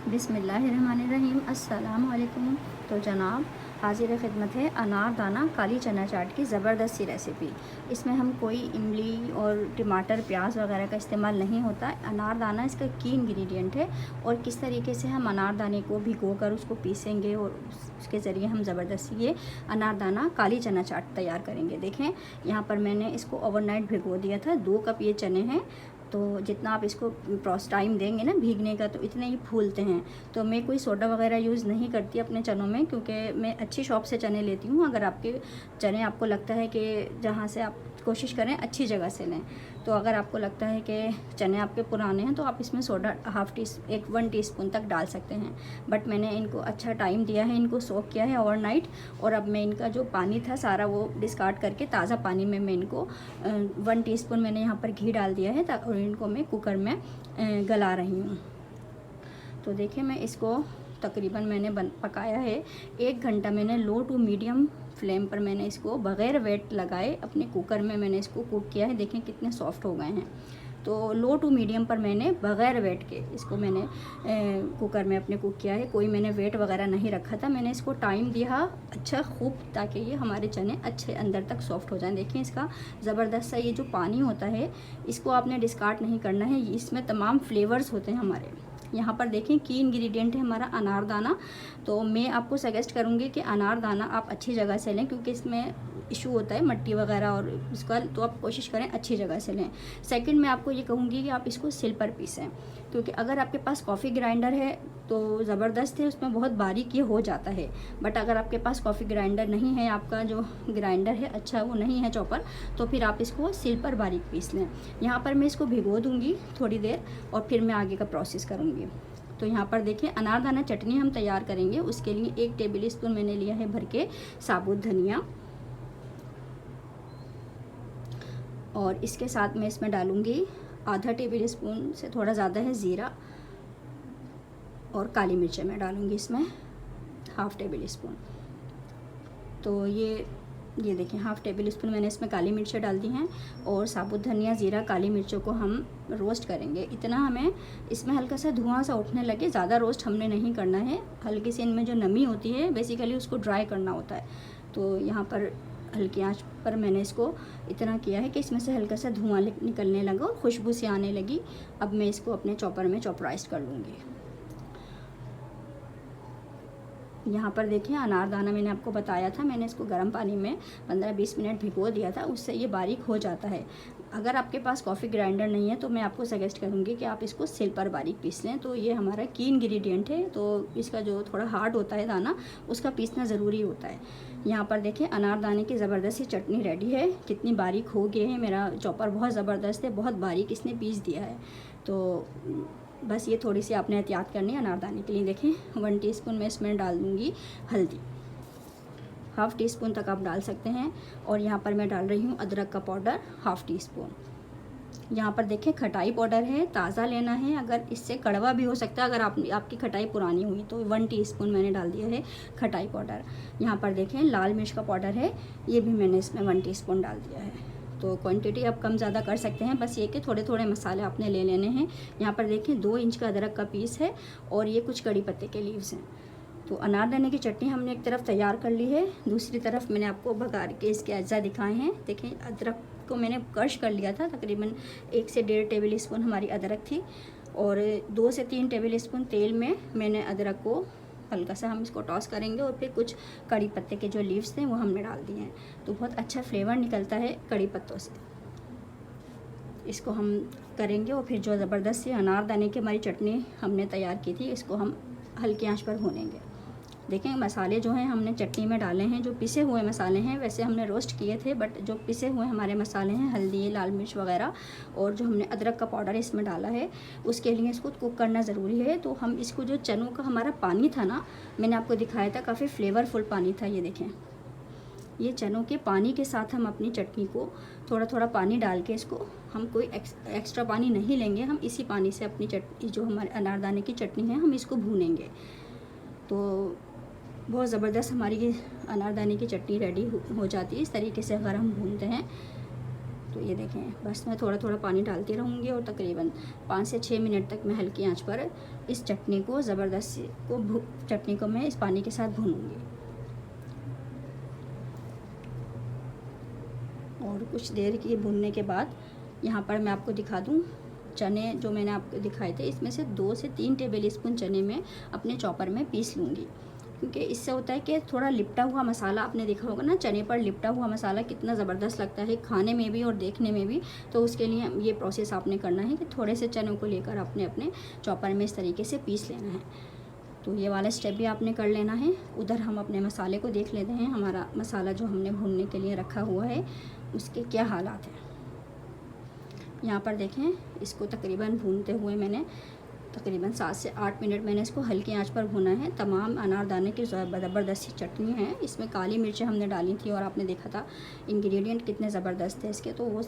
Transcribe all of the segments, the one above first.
बिस्मिल्लाहिर्रहमानिर्रहीम। अस्सलाम वालेकुम। तो जनाब, हाजिर खिदमत है अनार दाना काली चना चाट की ज़बरदस्त सी रेसिपी। इसमें हम कोई इमली और टमाटर प्याज वगैरह का इस्तेमाल नहीं होता। अनार दाना इसका की इंग्रेडिएंट है और किस तरीके से हम अनार दाने को भिगो कर उसको पीसेंगे और उसके ज़रिए हम ज़बरदस्त ये अनार दाना काली चना चाट तैयार करेंगे। देखें, यहाँ पर मैंने इसको ओवरनाइट भिगो दिया था। 2 कप ये चने हैं। तो जितना आप इसको टाइम देंगे ना भीगने का, तो इतने ही फूलते हैं। तो मैं कोई सोडा वगैरह यूज़ नहीं करती अपने चनों में, क्योंकि मैं अच्छी शॉप से चने लेती हूँ। अगर आपके चने आपको लगता है कि जहाँ से आप कोशिश करें अच्छी जगह से लें, तो अगर आपको लगता है कि चने आपके पुराने हैं तो आप इसमें सोडा 1 टीस्पून तक डाल सकते हैं। बट मैंने इनको अच्छा टाइम दिया है, इनको सोक किया है ओवरनाइट, और अब मैं इनका जो पानी था सारा वो डिस्कार्ड करके ताज़ा पानी में मैं इनको 1 टीस्पून मैंने यहाँ पर घी डाल दिया है और इनको मैं कुकर में गला रही हूँ। तो देखिए, मैं इसको तकरीबन मैंने पकाया है 1 घंटा। मैंने लो टू मीडियम फ्लेम पर मैंने इसको बग़ैर वेट लगाए अपने कुकर में मैंने इसको कुक किया है। देखें कितने सॉफ्ट हो गए हैं। तो लो टू मीडियम पर मैंने बग़ैर वेट के इसको मैंने कुकर में अपने कुक किया है। कोई मैंने वेट वगैरह नहीं रखा था। मैंने इसको टाइम दिया अच्छा खूब, ताकि ये हमारे चने अच्छे अंदर तक सॉफ्ट हो जाएं। देखिए, इसका ज़बरदस्त सा ये जो पानी होता है इसको आपने डिस्कार्ड नहीं करना है। इसमें तमाम फ्लेवर्स होते हैं हमारे। यहाँ पर देखें की इंग्रेडिएंट है हमारा अनारदाना। तो मैं आपको सजेस्ट करूँगी कि अनारदाना आप अच्छी जगह से लें, क्योंकि इसमें इशू होता है मट्टी वगैरह और इसका, तो आप कोशिश करें अच्छी जगह से लें। सेकंड, मैं आपको ये कहूँगी कि आप इसको सिल पर पीसें, क्योंकि अगर आपके पास कॉफ़ी ग्राइंडर है तो ज़बरदस्त है, उसमें बहुत बारीक ये हो जाता है। बट अगर आपके पास कॉफ़ी ग्राइंडर नहीं है, आपका जो ग्राइंडर है अच्छा वो नहीं है चॉपर, तो फिर आप इसको सिल पर बारीक पीस लें। यहाँ पर मैं इसको भिगो दूँगी थोड़ी देर और फिर मैं आगे का प्रोसेस करूँगी। तो यहाँ पर देखिए, अनारदाना चटनी हम तैयार करेंगे। उसके लिए 1 टेबल स्पून मैंने लिया है भर के साबुत धनिया, और इसके साथ मैं इसमें डालूँगी आधा टेबल स्पून से थोड़ा ज़्यादा है ज़ीरा, और काली मिर्चें मैं डालूँगी इसमें 1/2 टेबल स्पून। तो ये देखिए 1/2 टेबल स्पून मैंने इसमें काली मिर्चें डाल दी हैं, और साबुत धनिया, ज़ीरा, काली मिर्चों को हम रोस्ट करेंगे। इतना हमें इसमें हल्का सा धुआं सा उठने लगे, ज़्यादा रोस्ट हमने नहीं करना है। हल्की सी इनमें जो नमी होती है बेसिकली उसको ड्राई करना होता है। तो यहाँ पर हल्की आंच पर मैंने इसको इतना किया है कि इसमें से हल्का सा धुआं निकलने लगा और खुशबू सी आने लगी। अब मैं इसको अपने चॉपर में चॉपराइज कर लूँगी। यहाँ पर देखिए, अनारदाना मैंने आपको बताया था, मैंने इसको गर्म पानी में 15-20 मिनट भिगो दिया था, उससे ये बारीक हो जाता है। अगर आपके पास कॉफ़ी ग्राइंडर नहीं है तो मैं आपको सजेस्ट करूँगी कि आप इसको सिल पर बारीक पीस लें। तो ये हमारा की इंग्रेडिएंट है, तो इसका जो थोड़ा हार्ड होता है दाना, उसका पीसना ज़रूरी होता है। यहाँ पर देखिए, अनारदाने की ज़बरदस्त सी चटनी रेडी है। कितनी बारीक हो गई है, मेरा चॉपर बहुत ज़बरदस्त है, बहुत बारीक इसने पीस दिया है। तो बस ये थोड़ी सी आपने एहतियात करनी है अनारदाने के लिए। देखें, 1 टीस्पून मैं इसमें डाल दूँगी हल्दी, 1/2 टीस्पून तक आप डाल सकते हैं। और यहाँ पर मैं डाल रही हूँ अदरक का पाउडर 1/2 टीस्पून। यहाँ पर देखें, खटाई पाउडर है, ताज़ा लेना है। अगर इससे कड़वा भी हो सकता है, अगर आपकी खटाई पुरानी हुई तो 1 टीस्पून मैंने डाल दिया है खटाई पाउडर। यहाँ पर देखें, लाल मिर्च का पाउडर है, ये भी मैंने इसमें 1 टीस्पून डाल दिया है। तो क्वांटिटी आप कम ज़्यादा कर सकते हैं, बस ये कि थोड़े थोड़े मसाले आपने ले लेने हैं। यहाँ पर देखें, 2 इंच का अदरक का पीस है, और ये कुछ कड़ी पत्ते के लीव्स हैं। तो अनारदाने की चटनी हमने एक तरफ तैयार कर ली है, दूसरी तरफ मैंने आपको बघार के इसके अज्जा दिखाए हैं। देखें, अदरक को मैंने क्रश कर लिया था, तकरीबन 1 से 1.5 टेबल स्पून हमारी अदरक थी, और 2 से 3 टेबल स्पून तेल में मैंने अदरक को हल्का सा हम इसको टॉस करेंगे, और फिर कुछ कड़ी पत्ते के जो लीव्स थे वो हमने डाल दिए हैं। तो बहुत अच्छा फ्लेवर निकलता है कड़ी पत्तों से। इसको हम करेंगे, और फिर जो ज़बरदस्त सी अनारदाने की हमारी चटनी हमने तैयार की थी, इसको हम हल्की आंच पर भूनेंगे। देखें, मसाले जो हैं हमने चटनी में डाले हैं, जो पिसे हुए मसाले हैं, वैसे हमने रोस्ट किए थे, बट जो पिसे हुए हमारे मसाले हैं, हल्दी, लाल मिर्च वगैरह, और जो हमने अदरक का पाउडर इसमें डाला है, उसके लिए इसको कुक करना ज़रूरी है। तो हम इसको, जो चनों का हमारा पानी था ना, मैंने आपको दिखाया था, काफ़ी फ्लेवरफुल पानी था। ये देखें, ये चनों के पानी के साथ हम अपनी चटनी को थोड़ा थोड़ा पानी डाल के, इसको हम कोई एक्स्ट्रा पानी नहीं लेंगे, हम इसी पानी से अपनी चटनी, जो हमारे अनारदाने की चटनी है, हम इसको भूनेंगे। तो बहुत ज़बरदस्त हमारी ये अनारदाने की चटनी रेडी हो जाती है इस तरीके से अगर हम भूनते हैं। तो ये देखें, बस मैं थोड़ा थोड़ा पानी डालती रहूँगी और तकरीबन 5 से 6 मिनट तक मैं हल्की आंच पर इस चटनी को चटनी को मैं इस पानी के साथ भूनूँगी। और कुछ देर की भूनने के बाद यहाँ पर मैं आपको दिखा दूँ चने जो मैंने आपको दिखाए थे, इसमें से 2 से 3 टेबल स्पून चने में अपने चॉपर में पीस लूँगी, क्योंकि इससे होता है कि थोड़ा लिपटा हुआ मसाला, आपने देखा होगा ना चने पर लिपटा हुआ मसाला कितना ज़बरदस्त लगता है खाने में भी और देखने में भी। तो उसके लिए ये प्रोसेस आपने करना है कि थोड़े से चनों को लेकर आपने अपने चॉपर में इस तरीके से पीस लेना है। तो ये वाला स्टेप भी आपने कर लेना है। उधर हम अपने मसाले को देख लेते हैं, हमारा मसाला जो हमने भूनने के लिए रखा हुआ है उसके क्या हालात हैं। यहाँ पर देखें, इसको तकरीबन भूनते हुए मैंने तकरीबन 7 से 8 मिनट मैंने इसको हल्की आंच पर भुना है। तमाम अनारदाने की ज़बरदस्ती चटनी है, इसमें काली मिर्चें हमने डाली थी और आपने देखा था इंग्रेडिएंट कितने ज़बरदस्त थे इसके, तो वो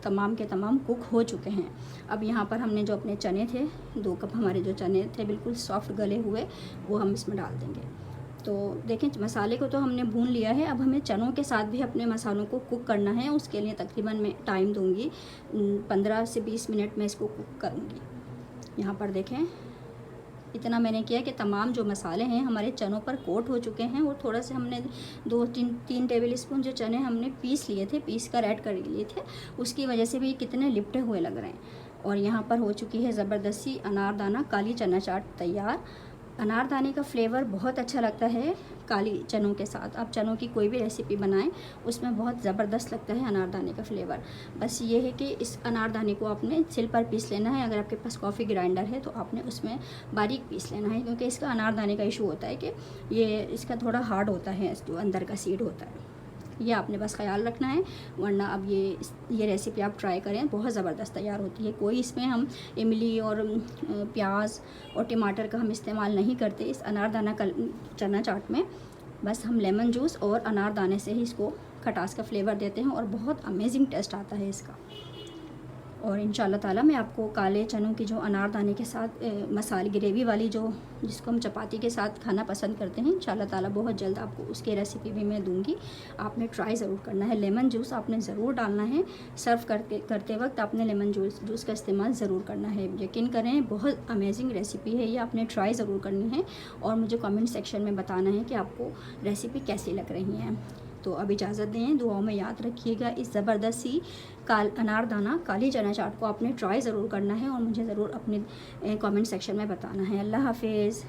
तमाम के तमाम कुक हो चुके हैं। अब यहाँ पर हमने जो अपने चने थे, 2 कप हमारे जो चने थे बिल्कुल सॉफ्ट गले हुए, वो हम इसमें डाल देंगे। तो देखें, मसाले को तो हमने भून लिया है, अब हमें चनों के साथ भी अपने मसालों को कुक करना है। उसके लिए तकरीबन मैं टाइम दूँगी 15 से 20 मिनट में इसको कुक करूँगी। यहाँ पर देखें, इतना मैंने किया कि तमाम जो मसाले हैं हमारे चनों पर कोट हो चुके हैं। और थोड़ा से हमने 2-3 टेबल स्पून जो चने हमने पीस लिए थे, पीस कर ऐड कर लिए थे, उसकी वजह से भी कितने लिपटे हुए लग रहे हैं। और यहाँ पर हो चुकी है ज़बरदस्ती अनारदाना काली चना चाट तैयार। अनारदाने का फ्लेवर बहुत अच्छा लगता है काली चनों के साथ। आप चनों की कोई भी रेसिपी बनाएं, उसमें बहुत ज़बरदस्त लगता है अनारदाने का फ्लेवर। बस ये है कि इस अनारदाने को आपने सिल पर पीस लेना है। अगर आपके पास कॉफ़ी ग्राइंडर है तो आपने उसमें बारीक पीस लेना है, क्योंकि इसका अनारदाने का इशू होता है कि ये इसका थोड़ा हार्ड होता है, जो अंदर का सीड होता है। ये आपने बस ख्याल रखना है, वरना अब ये रेसिपी आप ट्राई करें, बहुत ज़बरदस्त तैयार होती है। कोई इसमें हम इमली और प्याज और टमाटर का हम इस्तेमाल नहीं करते इस अनारदाना चना चाट में। बस हम लेमन जूस और अनारदाने से ही इसको खटास का फ्लेवर देते हैं और बहुत अमेजिंग टेस्ट आता है इसका। और इंशाल्लाह ताला मैं आपको काले चनों की जो अनारदाने के साथ मसाले ग्रेवी वाली जो जिसको हम चपाती के साथ खाना पसंद करते हैं, इंशाल्लाह ताला बहुत जल्द आपको उसकी रेसिपी भी मैं दूंगी। आपने ट्राई ज़रूर करना है। लेमन जूस आपने ज़रूर डालना है, सर्व करते वक्त आपने लेमन जूस का इस्तेमाल ज़रूर करना है। यकीन करें, बहुत अमेजिंग रेसिपी है ये, आपने ट्राई ज़रूर करनी है और मुझे कमेंट सेक्शन में बताना है कि आपको रेसिपी कैसी लग रही है। तो अब इजाज़त दें, दुआओं में याद रखिएगा इस ज़बरदस्ती अनारदाना काली चना चाट को आपने ट्राई ज़रूर करना है और मुझे ज़रूर अपने कमेंट सेक्शन में बताना है। अल्लाह हाफिज़।